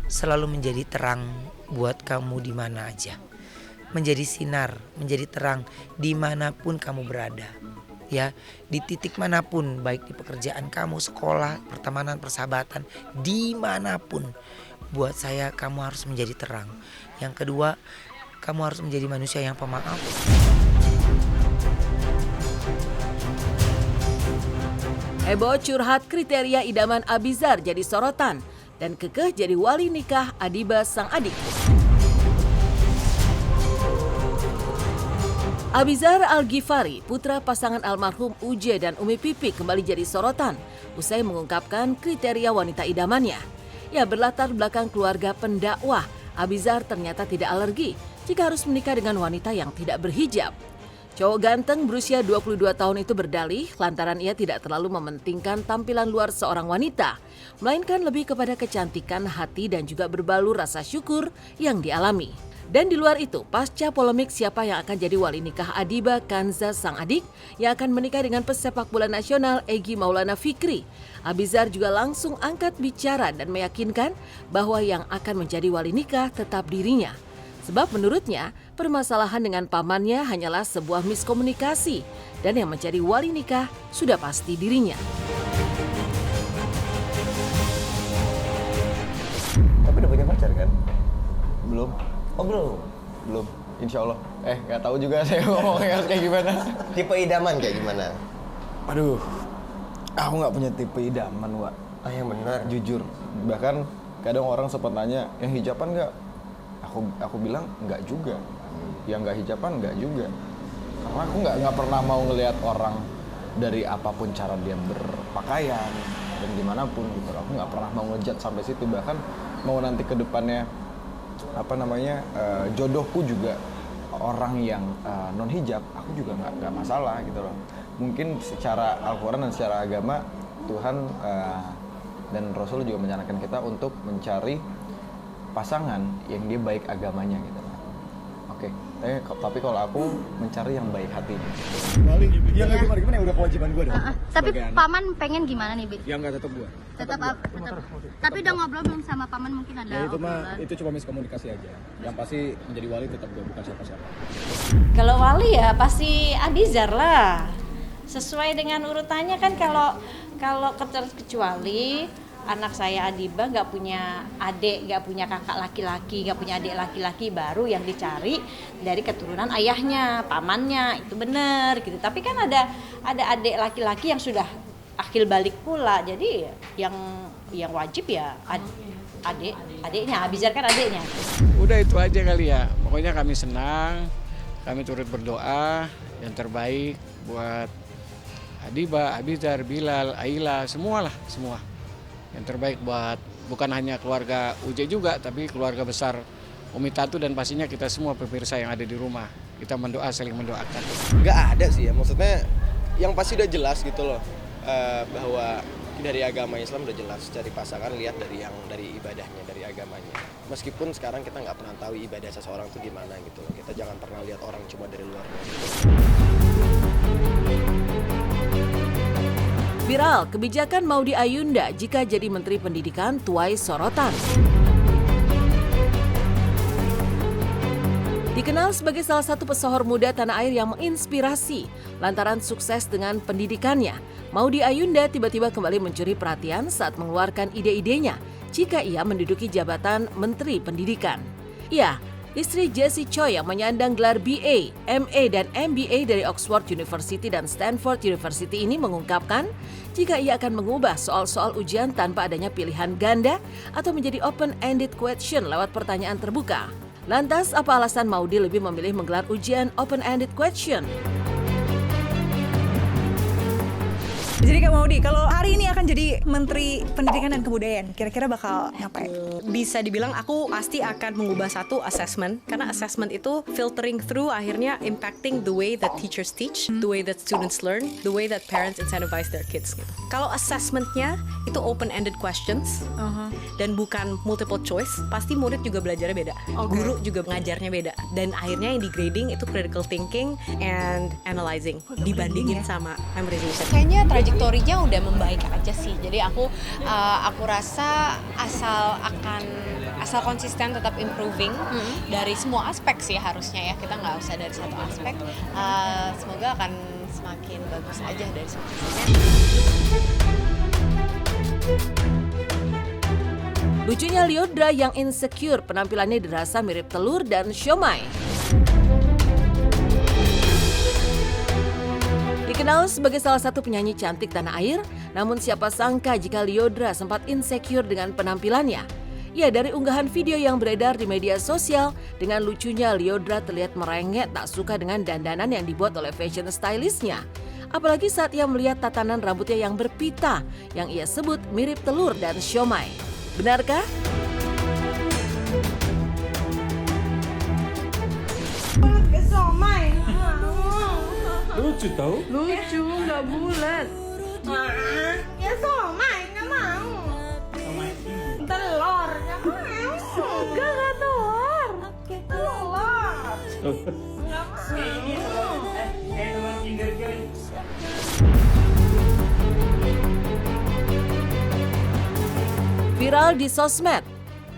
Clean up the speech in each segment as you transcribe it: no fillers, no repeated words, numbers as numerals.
selalu menjadi terang buat kamu di mana aja. Menjadi sinar, menjadi terang dimanapun kamu berada. Ya, di titik manapun, baik di pekerjaan kamu, sekolah, pertemanan, persahabatan, dimanapun. Buat saya kamu harus menjadi terang. Yang kedua, kamu harus menjadi manusia yang pemaaf. Heboh curhat kriteria idaman Abizar jadi sorotan dan kekeh jadi wali nikah Adiba sang adik. Abizar Al-Ghifari, putra pasangan almarhum Uje dan Umi Pipi kembali jadi sorotan usai mengungkapkan kriteria wanita idamannya. Ya, berlatar belakang keluarga pendakwah, Abizar ternyata tidak alergi jika harus menikah dengan wanita yang tidak berhijab. Cowok ganteng berusia 22 tahun itu berdalih lantaran ia tidak terlalu mementingkan tampilan luar seorang wanita, melainkan lebih kepada kecantikan hati dan juga berbalu rasa syukur yang dialami. Dan di luar itu, pasca polemik siapa yang akan jadi wali nikah Adiba Kanza sang adik yang akan menikah dengan pesepak bola nasional Egy Maulana Fikri, Abizar juga langsung angkat bicara dan meyakinkan bahwa yang akan menjadi wali nikah tetap dirinya. Sebab menurutnya, permasalahan dengan pamannya hanyalah sebuah miskomunikasi dan yang menjadi wali nikah sudah pasti dirinya. Tapi udah punya pacar kan? Belum. Oh belum. Insya Allah. Nggak tahu juga saya ngomongnya harus kayak gimana. Tipe idaman kayak gimana? Aduh, aku nggak punya tipe idaman, Wak. Ah, yang benar. Jujur. Bahkan kadang orang sempat nanya, yang hijaban nggak? Aku bilang nggak juga. Yang nggak hijaban nggak juga. Karena aku nggak pernah mau ngelihat orang dari apapun cara dia berpakaian dan dimanapun gitu. Aku nggak pernah mau ngejat sampai situ. Bahkan mau nanti ke depannya jodohku juga orang yang non hijab, aku juga nggak masalah gitu loh. Mungkin secara Al-Quran dan secara agama Tuhan dan Rasul juga menyarankan kita untuk mencari pasangan yang dia baik agamanya gitu. Oke. Tapi kalau aku mencari yang baik hatinya. Ya nggak gimana ya udah kewajiban gue dong. Tapi paman pengen gimana nih, Bi? Ya nggak tetap gue. Tetap. Tapi udah ngobrol belum sama paman, mungkin ada Ya obrolan? itu cuma miskomunikasi aja. Yang pasti menjadi wali tetap gue, bukan siapa-siapa. Kalau wali ya pasti Abizar lah. Sesuai dengan urutannya kan, kalau kecuali anak saya Adiba nggak punya adik, nggak punya kakak laki-laki, nggak punya adik laki-laki, baru yang dicari dari keturunan ayahnya, pamannya, itu benar gitu. Tapi kan ada adik laki-laki yang sudah akil balik pula, jadi yang wajib ya adiknya, Abizar kan adiknya. Udah itu aja kali ya, pokoknya kami senang, kami turut berdoa yang terbaik buat Adiba, Abizar, Bilal, Aila, semua. Yang terbaik buat bukan hanya keluarga Uje juga, tapi keluarga besar Umi Tatu dan pastinya kita semua pemirsa yang ada di rumah. Kita saling mendoakan. Nggak ada sih ya, maksudnya yang pasti udah jelas gitu loh, bahwa dari agama Islam udah jelas, cari pasangan lihat dari ibadahnya, dari agamanya. Meskipun sekarang kita nggak pernah tahu ibadah seseorang itu gimana gitu loh, kita jangan pernah lihat orang cuma dari luar. Viral, kebijakan Maudy Ayunda jika jadi Menteri Pendidikan tuai sorotan. Dikenal sebagai salah satu pesohor muda tanah air yang menginspirasi lantaran sukses dengan pendidikannya, Maudy Ayunda tiba-tiba kembali mencuri perhatian saat mengeluarkan ide-idenya jika ia menduduki jabatan Menteri Pendidikan. Ya, istri Jessie Choi yang menyandang gelar BA, MA, dan MBA dari Oxford University dan Stanford University ini mengungkapkan jika ia akan mengubah soal-soal ujian tanpa adanya pilihan ganda atau menjadi open-ended question lewat pertanyaan terbuka. Lantas, apa alasan Maudy lebih memilih menggelar ujian open-ended question? Jadi Kak Maudy, kalau hari ini akan jadi Menteri Pendidikan dan Kebudayaan, kira-kira bakal ngapain? Bisa dibilang aku pasti akan mengubah satu assessment, karena assessment itu filtering through akhirnya impacting the way that teachers teach, the way that students learn, the way that parents incentivize their kids gitu. Kalau assessmentnya itu open-ended questions dan bukan multiple choice, pasti murid juga belajarnya beda, guru juga mengajarnya beda, dan akhirnya yang di grading itu critical thinking and analyzing dibandingin sama memorization. Kayaknya trajektorinya udah membaik aja sih. Jadi aku rasa asal akan asal konsisten tetap improving dari semua aspek sih harusnya ya, kita nggak usah dari satu aspek. Semoga akan semakin bagus aja dari sini. Lucunya Lyodra yang insecure, penampilannya dirasa mirip telur dan siomay. Dikenal sebagai salah satu penyanyi cantik tanah air, namun siapa sangka jika Lyodra sempat insecure dengan penampilannya. Ya, dari unggahan video yang beredar di media sosial, dengan lucunya Lyodra terlihat merengek tak suka dengan dandanan yang dibuat oleh fashion stylistnya. Apalagi saat ia melihat tatanan rambutnya yang berpita, yang ia sebut mirip telur dan siomay. Benarkah? Lucu tau? Lucu, nggak bulat. Ya somai, nggak mau. Telur, nggak mau. Nggak telur. Telur. Nggak Viral di sosmed.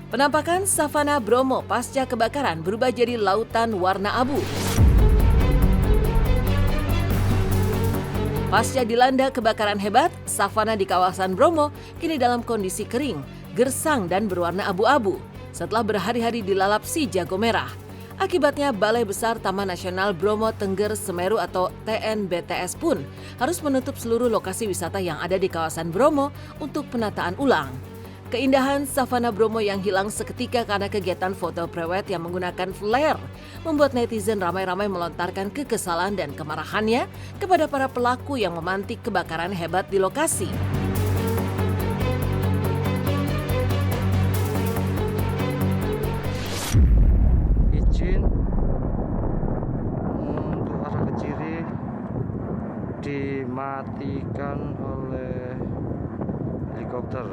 Penampakan savana Bromo pasca kebakaran berubah jadi lautan warna abu. Pasca dilanda kebakaran hebat, savana di kawasan Bromo kini dalam kondisi kering, gersang dan berwarna abu-abu setelah berhari-hari dilalap si jago merah. Akibatnya Balai Besar Taman Nasional Bromo Tengger Semeru atau TNBTS pun harus menutup seluruh lokasi wisata yang ada di kawasan Bromo untuk penataan ulang. Keindahan savana Bromo yang hilang seketika karena kegiatan foto prewed yang menggunakan flare membuat netizen ramai-ramai melontarkan kekesalan dan kemarahannya kepada para pelaku yang memantik kebakaran hebat di lokasi. Izin untuk arah ke kiri dimatikan oleh helikopter.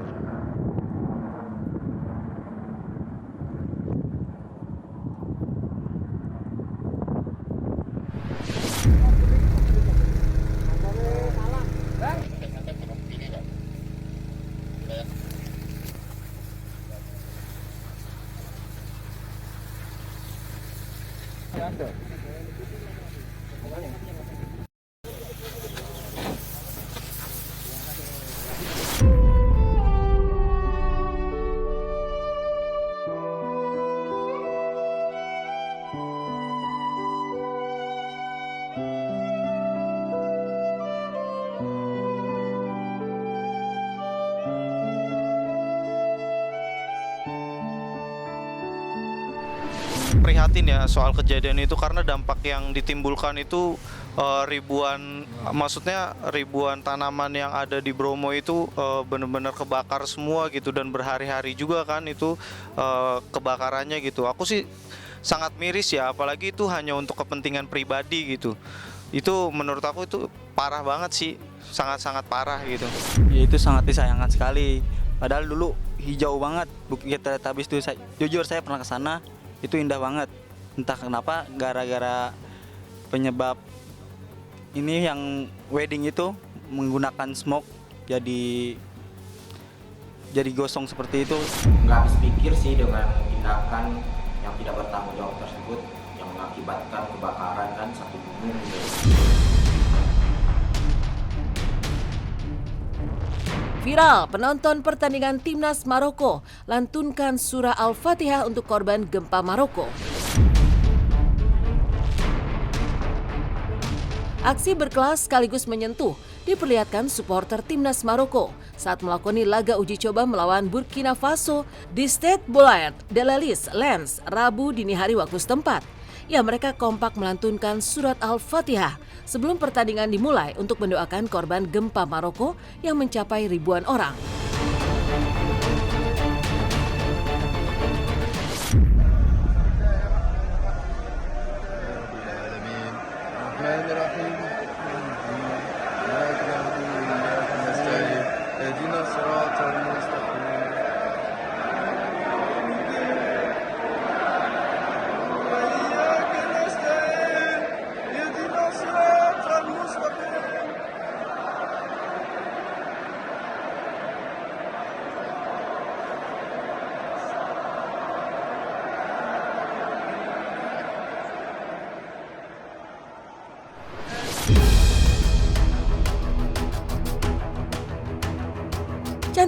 Prihatin ya soal kejadian itu karena dampak yang ditimbulkan itu ribuan tanaman yang ada di Bromo itu benar-benar kebakar semua gitu, dan berhari-hari juga kan itu kebakarannya gitu. Aku sih sangat miris ya, apalagi itu hanya untuk kepentingan pribadi gitu. Itu menurut aku itu parah banget sih, sangat-sangat parah gitu. Ya, itu sangat disayangkan sekali. Padahal dulu hijau banget Bukit Teletabis itu. Jujur saya pernah ke sana. Itu indah banget. Entah kenapa gara-gara penyebab ini yang wedding itu menggunakan smoke jadi gosong seperti itu. Nggak habis pikir sih dengan tindakan yang tidak bertanggung jawab tersebut yang mengakibatkan kebakaran kan satu gunung gitu. Viral, penonton pertandingan Timnas Maroko lantunkan surah Al-Fatihah untuk korban gempa Maroko. Aksi berkelas sekaligus menyentuh diperlihatkan supporter Timnas Maroko saat melakoni laga uji coba melawan Burkina Faso di Stade Bollaert de l'Elysée, Lens, Rabu dini hari waktu setempat. Ya, mereka kompak melantunkan surat Al-Fatihah sebelum pertandingan dimulai untuk mendoakan korban gempa Maroko yang mencapai ribuan orang.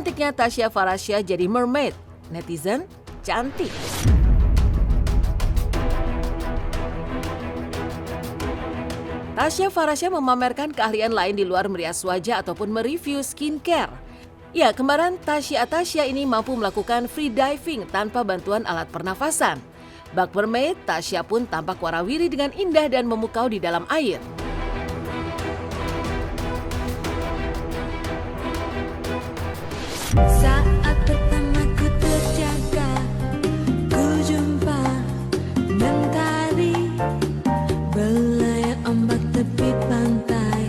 Cantiknya Tasya Farasya jadi mermaid. Netizen, cantik. Tasya Farasya memamerkan keahlian lain di luar merias wajah ataupun mereview skincare. Ya, kembaran Tasya Atasya ini mampu melakukan free diving tanpa bantuan alat pernafasan. Bak mermaid, Tasya pun tampak warawiri dengan indah dan memukau di dalam air. Saat pertama ku terjaga, ku jumpa mentari belayar ombak tepi pantai,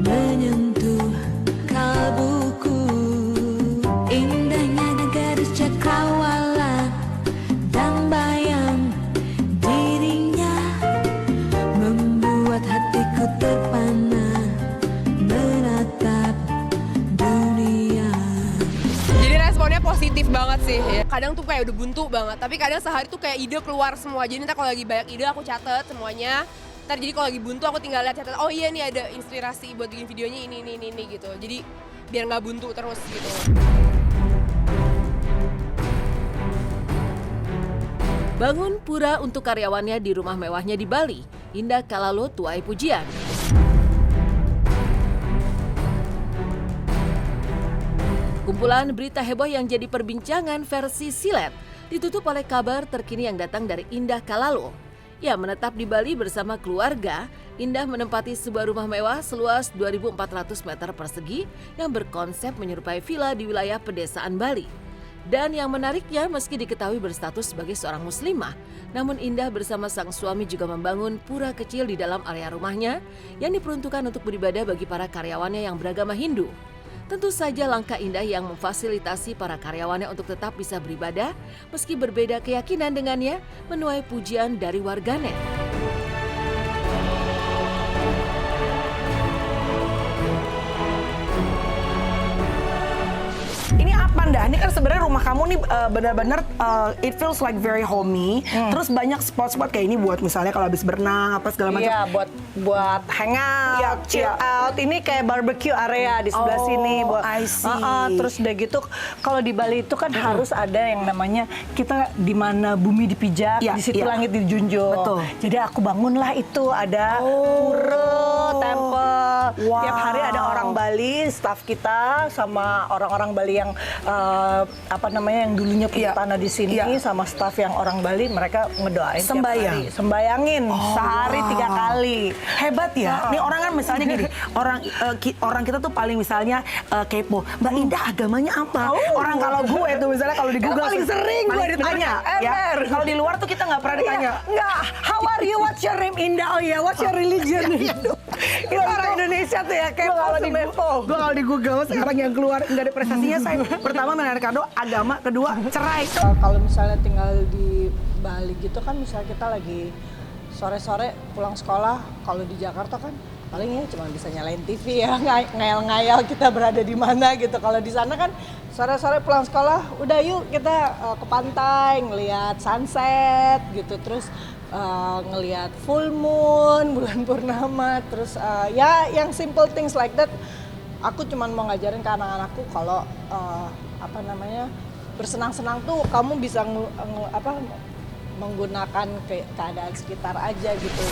menyentuh kalbuku. Indahnya negara cakrawala dan bayang dirinya membuat hatiku terpana menatap dunia. Jadi responnya positif banget sih. Kadang tuh kayak udah buntu banget, tapi kadang sehari tuh kayak ide keluar semua. Jadi ntar kalau lagi banyak ide aku catat semuanya. Ntar jadi kalau lagi buntu aku tinggal lihat catat, oh iya nih ada inspirasi buat bikin videonya ini gitu. Jadi biar nggak buntu terus gitu. Bangun pura untuk karyawannya di rumah mewahnya di Bali. Indah Kalalo tuai pujian. Kumpulan berita heboh yang jadi perbincangan versi silet ditutup oleh kabar terkini yang datang dari Indah Kalalo. Ya, menetap di Bali bersama keluarga, Indah menempati sebuah rumah mewah seluas 2.400 meter persegi yang berkonsep menyerupai villa di wilayah pedesaan Bali. Dan yang menariknya, meski diketahui berstatus sebagai seorang muslimah, namun Indah bersama sang suami juga membangun pura kecil di dalam area rumahnya yang diperuntukkan untuk beribadah bagi para karyawannya yang beragama Hindu. Tentu saja langkah Indah yang memfasilitasi para karyawannya untuk tetap bisa beribadah meski berbeda keyakinan dengannya menuai pujian dari warganet. Ini apa Nda? Ini kan sebenarnya rumah kamu nih benar-benar it feels like very homey. Terus banyak spot-spot kayak ini buat misalnya kalau habis berenang apa segala macam. Iya, buat hangout, chill out. Ini kayak barbecue area di sebelah sini buat I see. terus udah gitu kalau di Bali itu kan harus ada yang namanya kita di mana bumi dipijak, di situ langit dijunjung. Betul. Jadi aku bangunlah itu ada pura, temple. Tiap hari ada orang Bali, staff kita sama orang-orang Bali yang yang dulunya punya tanah di sini sama staff yang orang Bali, mereka ngedoain Sembayang. tiap hari. Sembayangin sehari 3 kali. Hebat ya. Nih orang kan misalnya gini, orang kita tuh paling misalnya kepo. Mbak Indah agamanya apa? Orang kalau gue tuh misalnya kalau di Google paling sering gue ditanya. Kalau di luar tuh kita nggak pernah ditanya. Enggak. How are you? What's your name? Indah. Oh ya, what's your religion? Kita orang Indonesia tuh ya kepo semepo. Gue kalau di Google sekarang yang keluar dari prestasinya saya pertama menarik kado agama, kedua cerai. Kalau misalnya tinggal di Bali gitu kan, misalnya kita lagi sore-sore pulang sekolah, kalau di Jakarta kan paling ya cuma bisa nyalain TV ya, ngayal-ngayal kita berada di mana gitu. Kalau di sana kan sore-sore pulang sekolah, udah yuk kita ke pantai ngelihat sunset gitu, terus ngelihat full moon, bulan purnama, terus ya yang simple things like that. Aku cuma mau ngajarin ke anak-anakku kalau bersenang-senang tuh kamu bisa menggunakan keadaan sekitar aja gitu.